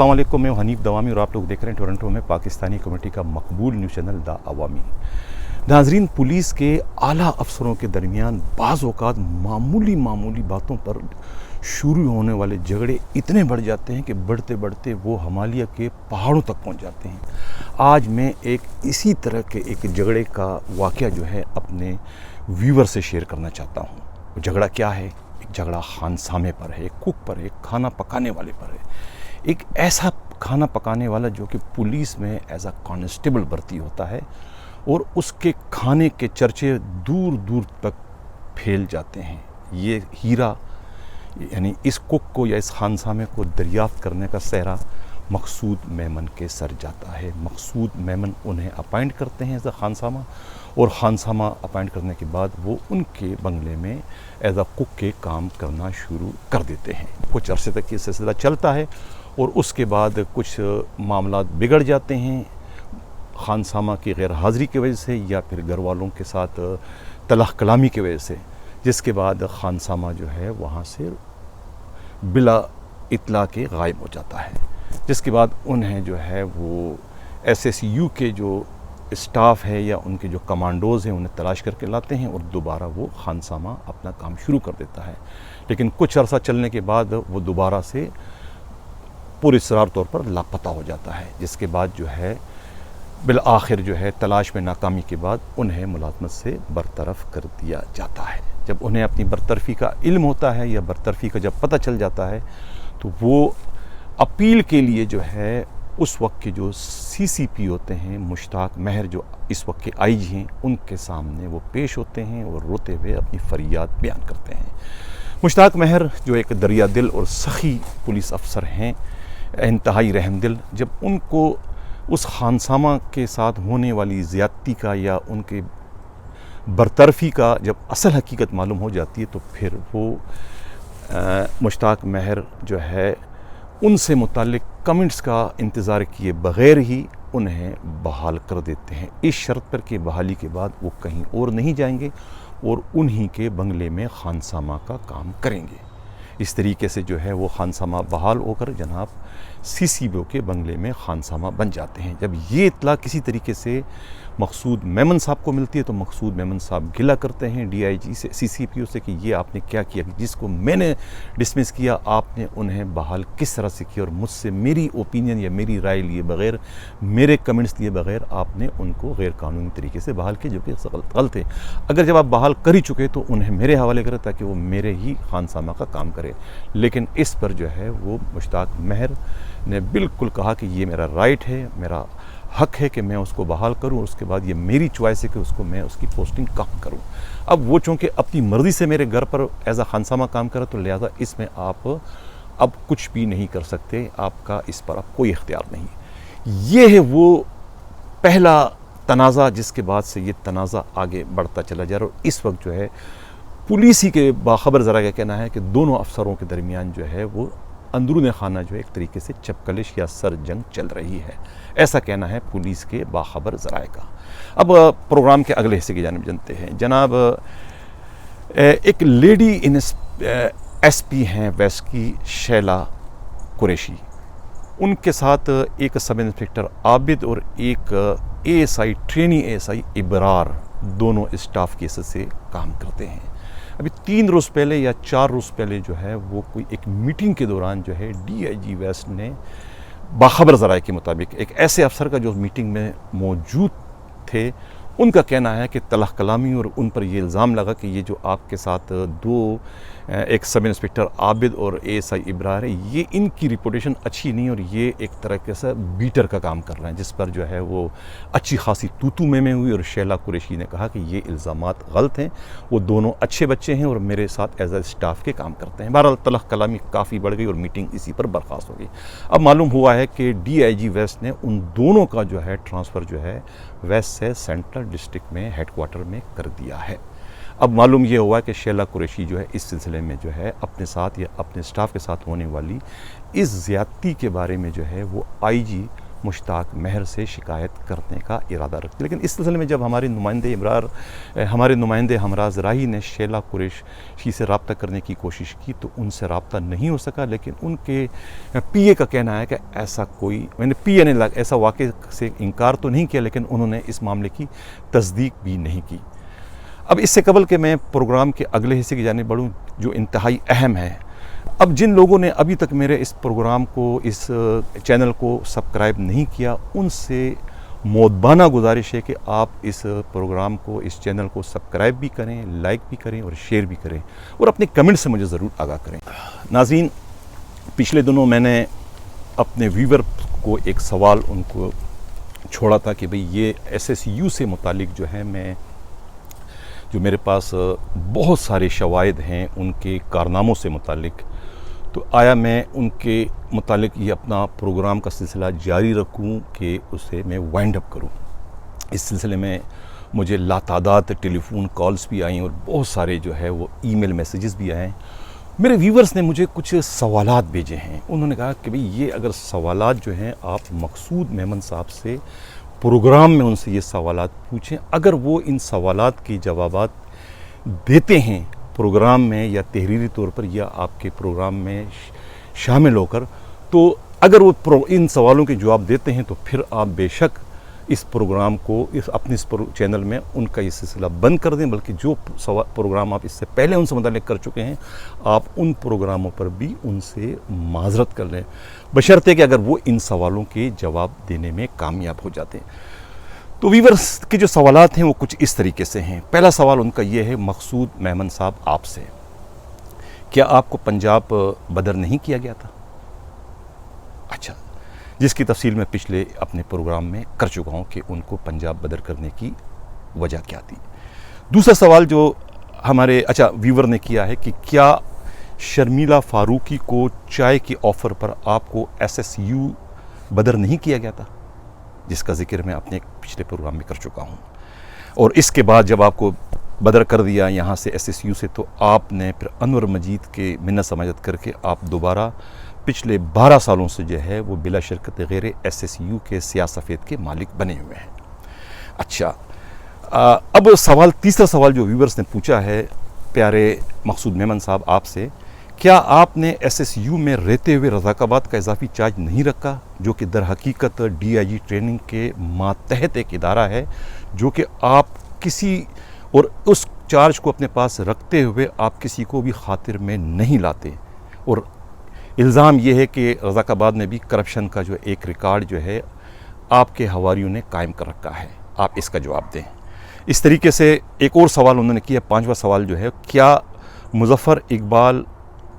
अस्सलाम वालेकुम, मैं हनीफ दवामी और आप लोग देख रहे हैं टोरंटो में पाकिस्तानी कम्युनिटी का मकबूल न्यूज़ चैनल द अवामी। नाजरीन, पुलिस के आला अफसरों के दरमियान बाज़ औक़ात मामूली बातों पर शुरू होने वाले झगड़े इतने बढ़ जाते हैं कि बढ़ते बढ़ते वो हिमालय के पहाड़ों तक पहुंच जाते हैं। आज मैं एक इसी तरह के एक झगड़े का वाक़या जो है अपने व्यूवर से शेयर करना चाहता हूँ। वो झगड़ा क्या है? एक झगड़ा खानसामे पर है, एक कुक पर है, एक खाना पकाने वाले पर है। एक ऐसा खाना पकाने वाला जो कि पुलिस में एज अ कांस्टेबल भर्ती होता है और उसके खाने के चर्चे दूर दूर तक फैल जाते हैं। ये हीरा यानी इस कुक को या इस खानसामे को दरियाफ्त करने का सहरा मकसूद मेमन के सर जाता है। मकसूद मेमन उन्हें अपॉइंट करते हैं एज अ खानसामा, और खानसामा अपॉइंट करने के बाद वो उनके बंगले में एज अ कुक के काम करना शुरू कर देते हैं। कुछ अरसे तक ये सिलसिला चलता है और उसके बाद कुछ मामला बिगड़ जाते हैं खानसामा की गैर हाज़िरी की वजह से या फिर घर वालों के साथ तलख कलामी की वजह से, जिसके बाद खानसामा जो है वहाँ से बिला इत्ला के गायब हो जाता है। जिसके बाद उन्हें जो है वो SSU के जो स्टाफ है या उनके जो कमांडोज़ हैं उन्हें तलाश करके लाते हैं और दोबारा वो खानसामा अपना काम शुरू कर देता है। लेकिन कुछ अर्सा चलने के बाद वो दोबारा से पुरअसरार तौर पर लापता हो जाता है। जिसके बाद जो है बिल आखिर जो है तलाश में नाकामी के बाद उन्हें मुलाजमत से बरतरफ कर दिया जाता है। जब उन्हें अपनी बरतरफी का इल्म होता है या बरतरफी का जब पता चल जाता है तो वो अपील के लिए जो है उस वक्त के जो CCP होते हैं, मुश्ताक महर जो इस वक्त के IG हैं, उनके सामने वो पेश होते हैं और रोते हुए अपनी फरियाद बयान करते हैं। मुश्ताक महर जो एक दरिया दिल और सखी पुलिस अफसर हैं, इंतहाई रहमदिल, जब उनको उस खानसामा के साथ होने वाली ज़्यादती का या उनके बरतरफी का जब असल हकीकत मालूम हो जाती है तो फिर वो मुश्ताक महर जो है उनसे मुताल्लिक कमेंट्स का इंतज़ार किए बग़ैर ही उन्हें बहाल कर देते हैं, इस शर्त पर कि बहाली के बाद वो कहीं और नहीं जाएंगे और उन्हीं के बंगले में खानसामा का काम करेंगे। इस तरीके से जो है वो खानसामा बहाल होकर जनाब CCP के बंगले में खानसामा बन जाते हैं। जब ये इत्तला किसी तरीके से मकसूद मेमन साहब को मिलती है तो मकसूद मेमन साहब गिला करते हैं DIG से, CCP से कि ये आपने क्या किया, जिसको मैंने डिसमिस किया आपने उन्हें बहाल किस तरह से किया और मुझसे मेरी ओपिनियन या मेरी राय लिए बग़ैर, मेरे कमेंट्स लिए बग़ैर आपने उनको गैर कानूनी तरीके से बहाल किया, जो कि गलत है। अगर जब आप बहाल कर ही चुके तो उन्हें मेरे हवाले करें ताकि वो मेरे ही खानसामा का काम करे। लेकिन इस पर जो है वो मुश्ताक महर ने बिल्कुल कहा कि ये मेरा राइट है, मेरा हक है कि मैं उसको बहाल करूं, उसके बाद ये मेरी चॉइस है कि उसको मैं उसकी पोस्टिंग कम करूं। अब वो चूँकि अपनी मर्ज़ी से मेरे घर पर एज अ खानसामा काम करा तो लिहाजा इसमें आप अब कुछ भी नहीं कर सकते, आपका इस पर अब कोई इख्तियार नहीं। ये है वो पहला तनाज़ा जिसके बाद से ये तनाज़ा आगे बढ़ता चला जा रहा है और इस वक्त जो है पुलिस ही के बाखबर ज़रा का कहना है कि दोनों अफसरों के दरमियान जो है वो अंदरून खाना जो है एक तरीके से चपकलिश या सर जंग चल रही है, ऐसा कहना है पुलिस के बाखबर ज़राए का। अब प्रोग्राम के अगले हिस्से की जानिब जानते हैं। जनाब एक लेडी SP हैं वेस्ट की, शैला कुरैशी, उनके साथ एक सब इंस्पेक्टर आबिद और एक ASI ट्रेनी ASI इबरार दोनों स्टाफ केस से काम करते हैं। अभी 3 रोज़ पहले या 4 रोज़ पहले जो है वो कोई एक मीटिंग के दौरान जो है DIG वेस्ट ने बाखबर ज़राए के मुताबिक एक ऐसे अफसर का जो मीटिंग में मौजूद थे, उनका कहना है कि तलख कलामी और उन पर ये इल्ज़ाम लगा कि ये जो आपके साथ एक सब इंस्पेक्टर आबिद और ASI इब्रार है, ये इनकी रिपोर्टेशन अच्छी नहीं और ये एक तरह से बीटर का काम कर रहे हैं, जिस पर जो है वो अच्छी खासी तू में हुई और शैला कुरैशी ने कहा कि ये इल्ज़ामात गलत हैं, वो दोनों अच्छे बच्चे हैं और मेरे साथ एज अ स्टाफ के काम करते हैं। बहरहाल तलख कलामी काफ़ी बढ़ गई और मीटिंग इसी पर बर्खास्त हो गई। अब मालूम हुआ है कि DIG वेस्ट ने उन दोनों का जो है ट्रांसफ़र जो है वेस्ट से सेंट्रल डिस्ट्रिक्ट में हेडक्वार्टर में कर दिया है। अब मालूम ये हुआ कि शैला कुरैशी जो है इस सिलसिले में जो है अपने साथ या अपने स्टाफ के साथ होने वाली इस ज़्यादती के बारे में जो है वो IG मुश्ताक महर से शिकायत करने का इरादा रखते। लेकिन इस सिलसिले में जब हमारे नुमाइंदे हमराज राही ने शैला कुरैशी से रब्ता करने की कोशिश की तो उनसे रब्ता नहीं हो सका। लेकिन उनके पीए का कहना है कि ऐसा कोई, मैंने पीए ने ऐसा वाक़े से इनकार तो नहीं किया, लेकिन उन्होंने इस मामले की तस्दीक भी नहीं की। अब इससे कबल के मैं प्रोग्राम के अगले हिस्से की जानिब बढ़ूँ जो इंतहाई अहम है। अब जिन लोगों ने अभी तक मेरे इस प्रोग्राम को, इस चैनल को सब्सक्राइब नहीं किया, उनसे मोदबाना गुजारिश है कि आप इस प्रोग्राम को, इस चैनल को सब्सक्राइब भी करें, लाइक भी करें और शेयर भी करें और अपने कमेंट से मुझे ज़रूर आगाह करें। नाज़रीन, पिछले दिनों मैंने अपने व्यूवर को एक सवाल उनको छोड़ा था कि भाई ये SSU से मुतालिक जो है, मैं जो मेरे पास बहुत सारे शवाहिद हैं उनके कारनामों से मुतालिक, तो आया मैं उनके मुतालिक ये अपना प्रोग्राम का सिलसिला जारी रखूं कि उसे मैं वाइंड अप करूं। इस सिलसिले में मुझे लातादाद टेलीफोन कॉल्स भी आई और बहुत सारे जो है वो ईमेल मैसेजेस भी आए। मेरे व्यूवर्स ने मुझे कुछ सवालात भेजे हैं। उन्होंने कहा कि भाई ये अगर सवालात जो हैं आप मकसूद मेमन साहब से प्रोग्राम में उनसे ये सवालात पूछें, अगर वो इन सवालात के जवाबात देते हैं प्रोग्राम में या तहरीरी तौर पर या आपके प्रोग्राम में शामिल होकर, तो अगर वो इन सवालों के जवाब देते हैं तो फिर आप बेशक इस प्रोग्राम को, अपने इस चैनल में उनका ये सिलसिला बंद कर दें, बल्कि जो प्रोग्राम आप इससे पहले उनसे मुताल्लिक़ कर चुके हैं आप उन प्रोग्रामों पर भी उनसे माजरत कर लें, बशर्ते कि अगर वो इन सवालों के जवाब देने में कामयाब हो जाते हैं। तो व्यूअर्स के जो सवालात हैं वो कुछ इस तरीके से हैं। पहला सवाल उनका ये है, मकसूद मेमन साहब आपसे, क्या आपको पंजाब बदर नहीं किया गया था? अच्छा, जिसकी तफसील मैं पिछले अपने प्रोग्राम में कर चुका हूँ कि उनको पंजाब बदर करने की वजह क्या थी। दूसरा सवाल जो हमारे व्यूवर ने किया है कि क्या शर्मिला फारूकी को चाय के ऑफ़र पर आपको SSU बदर नहीं किया गया था, जिसका जिक्र मैं अपने पिछले प्रोग्राम में कर चुका हूँ। और इसके बाद जब आपको बदर कर दिया यहाँ से SSU से, तो आपने फिर अनवर मजीद के मिन्नत समाजत करके आप दोबारा पिछले 12 सालों से जो है वो बिला शरकत गैर SSU के स्याह सफ़ेद के मालिक बने हुए हैं। अच्छा, अब तीसरा सवाल जो व्यूवर्स ने पूछा है प्यारे मकसूद मेमन साहब आपसे, क्या आपने SSU में रहते हुए रज़ाकाबाद का इजाफी चार्ज नहीं रखा, जो कि दर हकीकत DIG ट्रेनिंग के मातहत एक इदारा है, जो कि आप किसी और उस चार्ज को अपने पास रखते हुए आप किसी को भी खातिर में नहीं लाते, और इल्ज़ाम ये है कि रज़ाकाबाद में भी करप्शन का जो एक रिकॉर्ड जो है आपके हवारियों ने कायम कर रखा है, आप इसका जवाब दें। इस तरीके से एक और सवाल उन्होंने किया, पांचवा सवाल जो है, क्या मुज़फ़्फ़र इकबाल,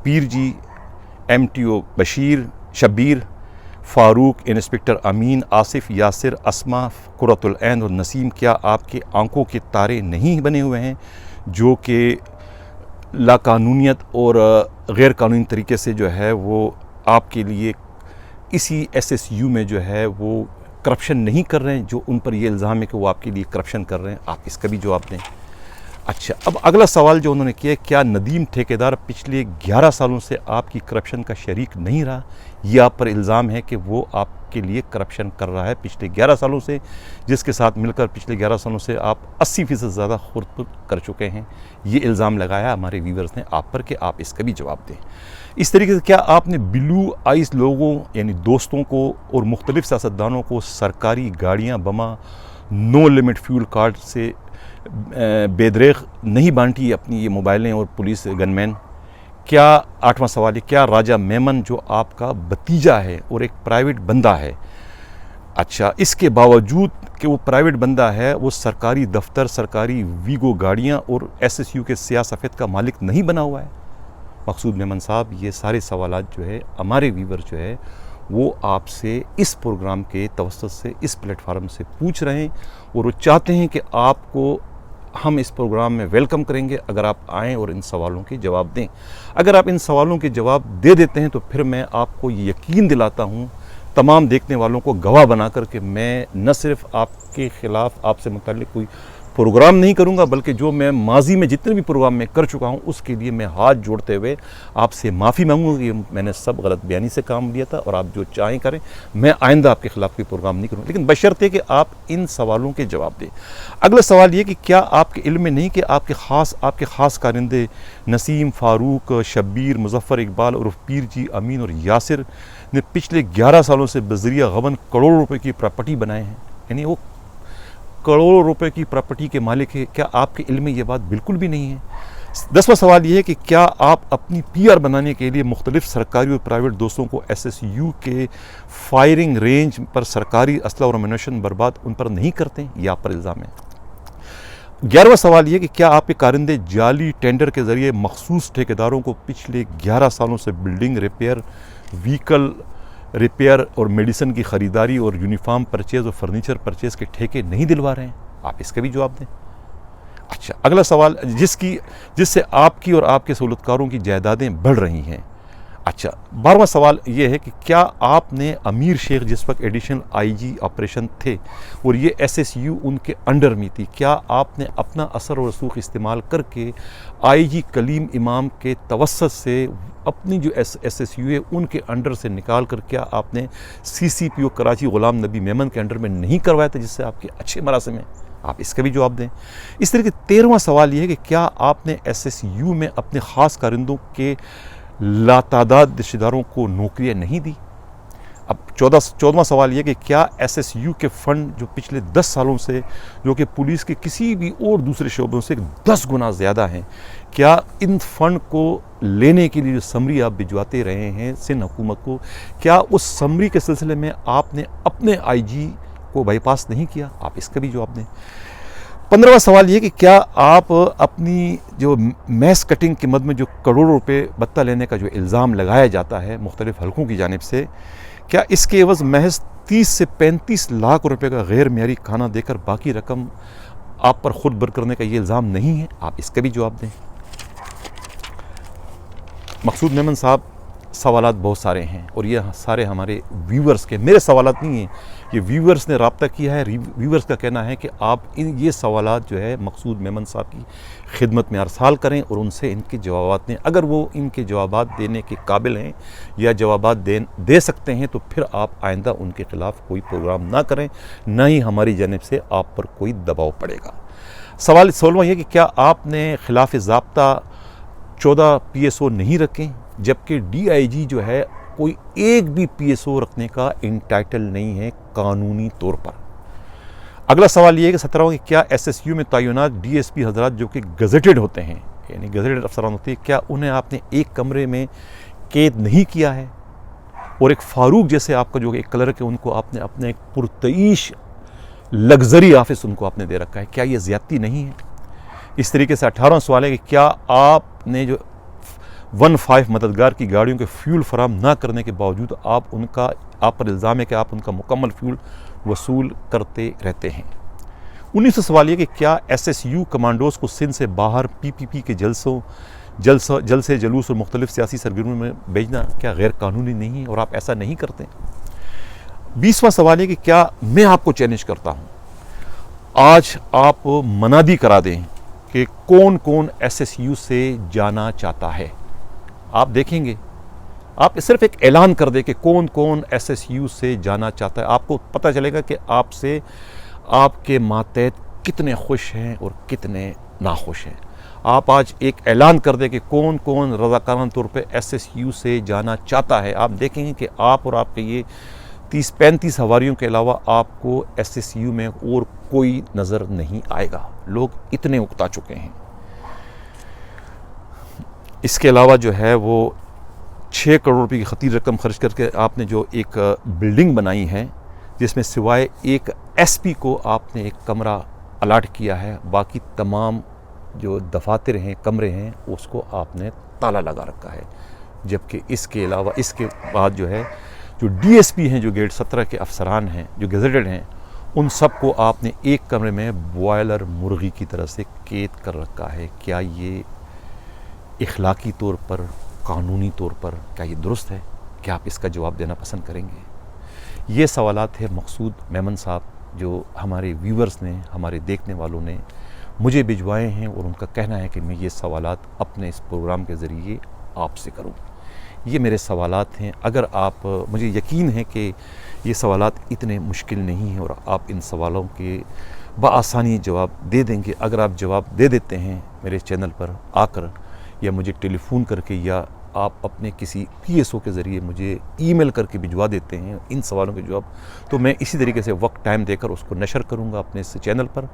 पीर जी, MTO बशीर, शब्बीर, फ़ारूक, इंस्पेक्टर अमीन, आसिफ, यासिर, अस्मा, कुरतुल ऐन और नसीम, क्या आपके आंखों के तारे नहीं बने हुए हैं, जो कि लाकानूनियत और गैर कानूनी तरीके से जो है वो आपके लिए इसी SSU में जो है वो करप्शन नहीं कर रहे हैं, जो उन पर ये इल्ज़ाम है कि वो आपके लिए करप्शन कर रहे हैं, आप इसका भी जवाब दें। अच्छा, अब अगला सवाल जो उन्होंने किया, क्या नदीम ठेकेदार पिछले 11 सालों से आपकी करप्शन का शरीक नहीं रहा? ये आप पर इल्ज़ाम है कि वो आपके लिए करप्शन कर रहा है पिछले 11 सालों से, जिसके साथ मिलकर पिछले 11 सालों से आप 80% ज़्यादा खुर्द कर चुके हैं। ये इल्ज़ाम लगाया हमारे व्यूवर्स ने आप पर कि आप इसका भी जवाब दें। इस तरीके से क्या आपने ब्लू आइस लोगों यानी दोस्तों को और मुख्तलिफ सियासतदानों को सरकारी गाड़ियाँ बमा नो लिमिट फ्यूल कार्ड से बेदरेख नहीं बांटी अपनी ये मोबाइलें और पुलिस गनमैन? क्या आठवां सवाल है, क्या राजा मेमन जो आपका भतीजा है और एक प्राइवेट बंदा है, अच्छा इसके बावजूद कि वो प्राइवेट बंदा है वो सरकारी दफ्तर, सरकारी वीगो गाड़ियाँ और SSU के स्याह सफ़ेद का मालिक नहीं बना हुआ है? मकसूद मेमन साहब, ये सारे सवालात जो है हमारे व्यूवर जो है वो आपसे इस प्रोग्राम के तवस्सुत से, इस प्लेटफार्म से पूछ रहे हैं और वो चाहते हैं कि आपको हम इस प्रोग्राम में वेलकम करेंगे अगर आप आएँ और इन सवालों के जवाब दें। अगर आप इन सवालों के जवाब दे देते हैं तो फिर मैं आपको ये यकीन दिलाता हूँ, तमाम देखने वालों को गवाह बना कर के मैं न सिर्फ आपके ख़िलाफ़, आपसे मुताल्लिक़ कोई प्रोग्राम नहीं करूंगा, बल्कि जो मैं माजी में जितने भी प्रोग्राम में कर चुका हूं उसके लिए मैं हाथ जोड़ते हुए आपसे माफ़ी मांगूंगा कि मैंने सब गलत बयानी से काम लिया था, और आप जो चाहें करें, मैं आइंदा आपके खिलाफ कोई प्रोग्राम नहीं करूँगा, लेकिन बशर्ते कि आप इन सवालों के जवाब दें। अगला सवाल ये कि क्या आपके इल्म में नहीं कि आपके ख़ास कारिंदे नसीम, फ़ारूक, शब्बीर, मुज़फ़्फ़र इकबाल उर्फ पीर जी, अमीन और यासिर ने पिछले 11 सालों से बज़रिया गबन करोड़ों रुपए की प्रॉपर्टी बनाए हैं, यानी वो करोड़ों रुपए की प्रॉपर्टी के मालिक है। क्या आपके इल्म में ये बात बिल्कुल भी नहीं है? 10वां सवाल ये है कि क्या आप अपनी PR बनाने के लिए मुख्तलिफ सरकारी और प्राइवेट दोस्तों को SSU के फायरिंग रेंज पर सरकारी असला और अम्यूनेशन बर्बाद उन पर नहीं करते? ये आप पर इल्ज़ाम है। 11वां सवाल ये कि क्या आपके कारिंदे जाली टेंडर के ज़रिए मखसूस ठेकेदारों को पिछले 11 सालों से बिल्डिंग रिपेयर, व्हीकल रिपेयर और मेडिसिन की ख़रीदारी और यूनिफॉर्म परचेज़ और फर्नीचर परचेज़ के ठेके नहीं दिलवा रहे हैं? आप इसका भी जवाब दें। अच्छा, अगला सवाल जिससे आपकी और आपके सहूलतकारों की जायदादें बढ़ रही हैं। अच्छा, 12वां सवाल ये है कि क्या आपने अमीर शेख जिस वक्त एडिशनल IG ऑपरेशन थे और ये SSU उनके अंडर में थी, क्या आपने अपना असर और रसूख इस्तेमाल करके IG कलीम इमाम के तवस्सुत से अपनी जो SSU है उनके अंडर से निकाल कर क्या आपने CCPO कराची ग़ुलाम नबी मेमन के अंडर में नहीं करवाया था, जिससे आपके अच्छे मरासिम हैं? आप इसका भी जवाब दें। इस तरह के 13वां सवाल ये है कि क्या आपने SSU में अपने ख़ास कारिंदों के लातादाद रिश्तेदारों को नौकरियां नहीं दी? अब 14वां सवाल यह कि क्या SSU के फ़ंड जो पिछले 10 सालों से, जो कि पुलिस के किसी भी और दूसरे शोबों से 10 गुना ज़्यादा हैं, क्या इन फ़ंड को लेने के लिए जो समरी आप भिजवाते रहे हैं सिंध हुकूमत को, क्या उस समरी के सिलसिले में आपने अपने IG को बाईपास नहीं किया? आप इसका भी जवाब दें। 15वां सवाल ये कि क्या आप अपनी जो मैस कटिंग की मद में जो करोड़ों रुपए भत्ता लेने का जो इल्ज़ाम लगाया जाता है मुख्तलिफ हलकों की जानिब से, क्या इसके एवज़ महज 30 से 35 लाख रुपए का गैर मेयारी खाना देकर बाकी रकम आप पर खुद बर करने का ये इल्ज़ाम नहीं है? आप इसका भी जवाब दें। मकसूद मेमन साहब, सवालात बहुत सारे हैं और ये सारे हमारे व्यूवर्स के, मेरे सवालात नहीं हैं, ये व्यूवर्स ने रब्ता किया है। व्यूवर्स का कहना है कि आप ये सवालात जो है मकसूद मेमन साहब की खिदमत में अरसाल करें और उनसे इनके जवाबात दें। अगर वो इनके जवाबात देने के काबिल हैं या जवाबात दे सकते हैं तो फिर आप आइंदा उनके ख़िलाफ़ कोई प्रोग्राम ना करें, ना ही हमारी जानिब से आप पर कोई दबाव पड़ेगा। सवाल 16वां ये कि क्या आपने खिलाफ ज़ाब्ता 14 PSO नहीं रखें, जबकि DIG जो है कोई एक भी PSO रखने का इंटाइटल नहीं है कानूनी तौर पर। अगला सवाल ये है कि 17वां कि क्या SSU में तैनात DSP हजरात जो कि गज़ेटेड होते हैं, यानी गज़ेटेड अफसरान होते हैं, क्या उन्हें आपने एक कमरे में कैद नहीं किया है? और एक फ़ारूक जैसे आपका जो एक क्लर्क है उनको आपने अपने एक पुरतईश लग्जरी ऑफिस उनको आपने दे रखा है, क्या ये ज़्यादती नहीं है? इस तरीके से 18वां सवाल है कि क्या आपने जो 15 मददगार की गाड़ियों के फ्यूल फराम ना करने के बावजूद आप पर इल्ज़ाम है कि आप उनका मुकम्मल फ्यूल वसूल करते रहते हैं? 19वां सवाल ये कि क्या SSU कमांडोज़ को सिंध से बाहर PPP के जलसे जुलूस और मुख्तलिफ सियासी सरगर्मियों में भेजना क्या गैर कानूनी नहीं है और आप ऐसा नहीं करते? 20वां सवाल है कि क्या मैं आपको चैलेंज करता हूँ, आज आप मनादी करा दें कि कौन कौन SSU से जाना चाहता है। आप देखेंगे, आप सिर्फ एक ऐलान कर दें कि कौन कौन SSU से जाना चाहता है, आपको पता चलेगा कि आपसे आपके मातहत कितने खुश हैं और कितने नाखुश हैं। आप आज एक ऐलान कर दें कि कौन कौन रज़ाकाराना तौर पे SSU से जाना चाहता है, आप देखेंगे कि आप और आपके ये 30-35 हवारियों के अलावा आपको SSU में और कोई नज़र नहीं आएगा। लोग इतने उकता चुके हैं। इसके अलावा जो है वो 6 करोड़ रुपए की खतीर रकम खर्च करके आपने जो एक बिल्डिंग बनाई है, जिसमें सिवाय एक SP को आपने एक कमरा अलाट किया है, बाकी तमाम जो दफातर हैं, कमरे हैं, उसको आपने ताला लगा रखा है। जबकि इसके अलावा इसके बाद जो है जो DSP हैं, जो गेट 17 के अफसरान हैं, जो गज़ेटेड हैं, उन सब को आपने एक कमरे में बॉयलर मुर्गी की तरह से कैद कर रखा है। क्या ये इखलाकी तौर पर, कानूनी तौर पर क्या ये दुरुस्त है? क्या आप इसका जवाब देना पसंद करेंगे? ये सवालात है मकसूद मेमन साहब जो हमारे व्यूवर्स ने, हमारे देखने वालों ने मुझे भिजवाए हैं और उनका कहना है कि मैं ये सवालात अपने इस प्रोग्राम के ज़रिए आपसे करूं। ये मेरे सवालात हैं। अगर आप, मुझे यकीन है कि ये सवालात इतने मुश्किल नहीं हैं और आप इन सवालों के बआसानी जवाब दे देंगे। अगर आप जवाब दे देते हैं मेरे चैनल पर आकर, या मुझे टेलीफोन करके, या आप अपने किसी PSO के ज़रिए मुझे ईमेल करके भिजवा देते हैं इन सवालों के जवाब, तो मैं इसी तरीके से वक्त टाइम देकर उसको नशर करूँगा अपने इस चैनल पर।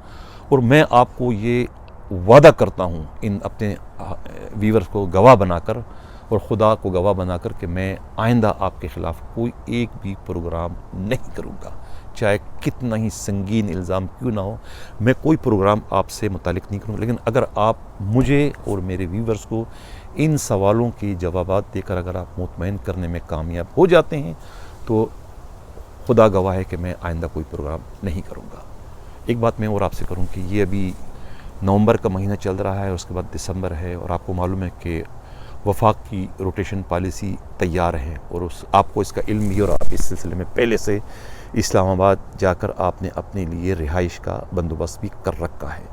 और मैं आपको ये वादा करता हूँ इन अपने व्यूअर्स को गवाह बनाकर और ख़ुदा को गवाह बनाकर कि मैं आइंदा आपके ख़िलाफ़ कोई एक भी प्रोग्राम नहीं करूँगा, चाहे कितना ही संगीन इल्ज़ाम क्यों ना हो। मैं कोई प्रोग्राम आपसे मुतालिक नहीं करूँगा। लेकिन अगर आप मुझे और मेरे व्यूअर्स को इन सवालों के जवाबात देकर अगर आप मुतमईन करने में कामयाब हो जाते हैं तो खुदा गवाह है कि मैं आइंदा कोई प्रोग्राम नहीं करूँगा। एक बात मैं और आपसे करूँ कि ये अभी नवंबर का महीना चल रहा है और उसके बाद दिसंबर है, और आपको मालूम है कि वफाक की रोटेशन पॉलिसी तैयार है और आपको इसका इल्म भी, और आप इस सिलसिले में पहले से इस्लामाबाद जाकर आपने अपने लिए रिहाइश का बंदोबस्त भी कर रखा है।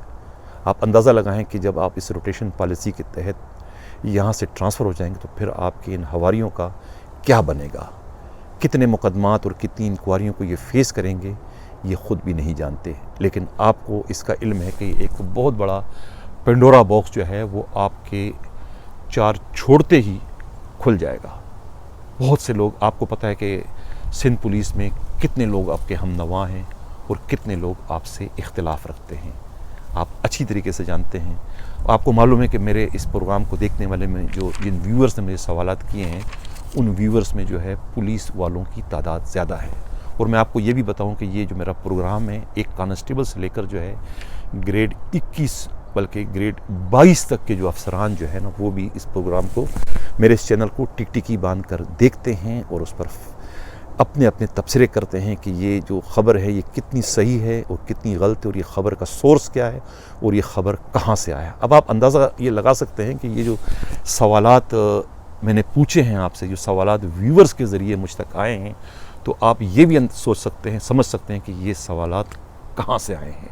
आप अंदाज़ा लगाएं कि जब आप इस रोटेशन पॉलिसी के तहत यहाँ से ट्रांसफ़र हो जाएंगे तो फिर आपके इन हवारियों का क्या बनेगा, कितने मुकदमात और कितनी इंक्वायरियों को ये फेस करेंगे, ये ख़ुद भी नहीं जानते। लेकिन आपको इसका इल्म है कि एक बहुत बड़ा पेंडोरा बॉक्स जो है वो आपके चार छोड़ते ही खुल जाएगा। बहुत से लोग, आपको पता है कि सिंध पुलिस में कितने लोग आपके हमनवा हैं और कितने लोग आपसे इख्तिलाफ़ रखते हैं, आप अच्छी तरीके से जानते हैं। आपको मालूम है कि मेरे इस प्रोग्राम को देखने वाले में जो जिन व्यूअर्स ने मुझे सवालात किए हैं, उन व्यूअर्स में जो है पुलिस वालों की तादाद ज़्यादा है। और मैं आपको ये भी बताऊं कि ये जो मेरा प्रोग्राम है, एक कांस्टेबल से लेकर जो है ग्रेड 21 बल्कि ग्रेड 22 तक के जो अफसरान जो है ना, वो भी इस प्रोग्राम को, मेरे इस चैनल को टिकटिकी बांध कर देखते हैं और उस पर अपने अपने तबसरे करते हैं कि ये जो ख़बर है ये कितनी सही है और कितनी गलत है, और ये ख़बर का सोर्स क्या है और ये ख़बर कहाँ से आया। अब आप अंदाज़ा ये लगा सकते हैं कि ये जो सवालात मैंने पूछे हैं आपसे, जो सवालात व्यूअर्स के ज़रिए मुझ तक आए हैं, तो आप ये भी सोच सकते हैं, समझ सकते हैं कि ये सवालात कहाँ से आए हैं,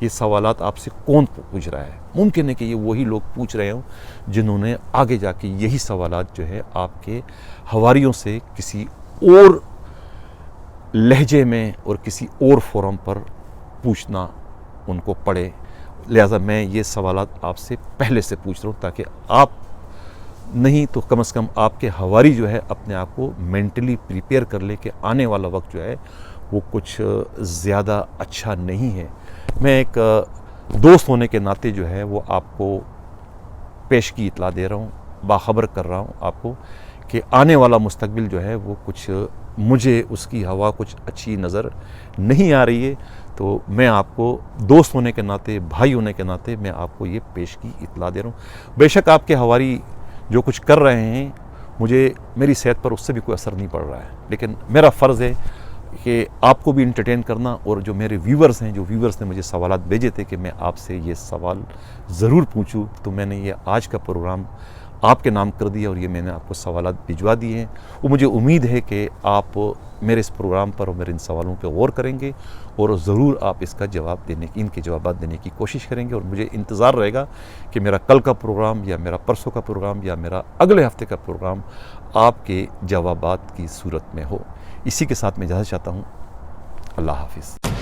ये सवालात आपसे कौन पूछ रहा है। मुमकिन है कि ये वही लोग पूछ रहे हों जिन्होंने आगे जाके यही सवालात जो है आपके हवारियों से किसी और लहजे में और किसी और फोरम पर पूछना उनको पड़े। लिहाजा मैं ये सवालात आपसे पहले से पूछ रहा हूँ ताकि आप नहीं तो कम से कम आपके हवारी जो है अपने आप को मेंटली प्रिपेयर कर ले कि आने वाला वक्त जो है वो कुछ ज़्यादा अच्छा नहीं है। मैं एक दोस्त होने के नाते जो है वो आपको पेश की इतला दे रहा हूँ, बाखबर कर रहा हूँ आपको कि आने वाला मुस्तकबिल जो है वो कुछ, मुझे उसकी हवा कुछ अच्छी नज़र नहीं आ रही है। तो मैं आपको दोस्त होने के नाते, भाई होने के नाते मैं आपको ये पेश की इतला दे रहा हूँ। बेशक आपके हवारी जो कुछ कर रहे हैं, मुझे मेरी सेहत पर उससे भी कोई असर नहीं पड़ रहा है, लेकिन मेरा फ़र्ज़ है कि आपको भी इंटरटेन करना। और जो मेरे व्यूवर्स हैं, जो व्यूवर्स ने मुझे सवालात भेजे थे कि मैं आपसे ये सवाल ज़रूर पूछूं, तो मैंने ये आज का प्रोग्राम आपके नाम कर दिया और ये मैंने आपको सवालात भिजवा दिए हैं। वो मुझे उम्मीद है कि आप मेरे इस प्रोग्राम पर और मेरे इन सवालों पर गौर करेंगे और ज़रूर आप इसका जवाब देने की, इनके जवाब देने की कोशिश करेंगे। और मुझे इंतज़ार रहेगा कि मेरा कल का प्रोग्राम या मेरा परसों का प्रोग्राम या मेरा अगले हफ्ते का प्रोग्राम आपके जवाबात की सूरत में हो। इसी के साथ मैं इजाज़त चाहता हूँ। अल्लाह हाफिज़।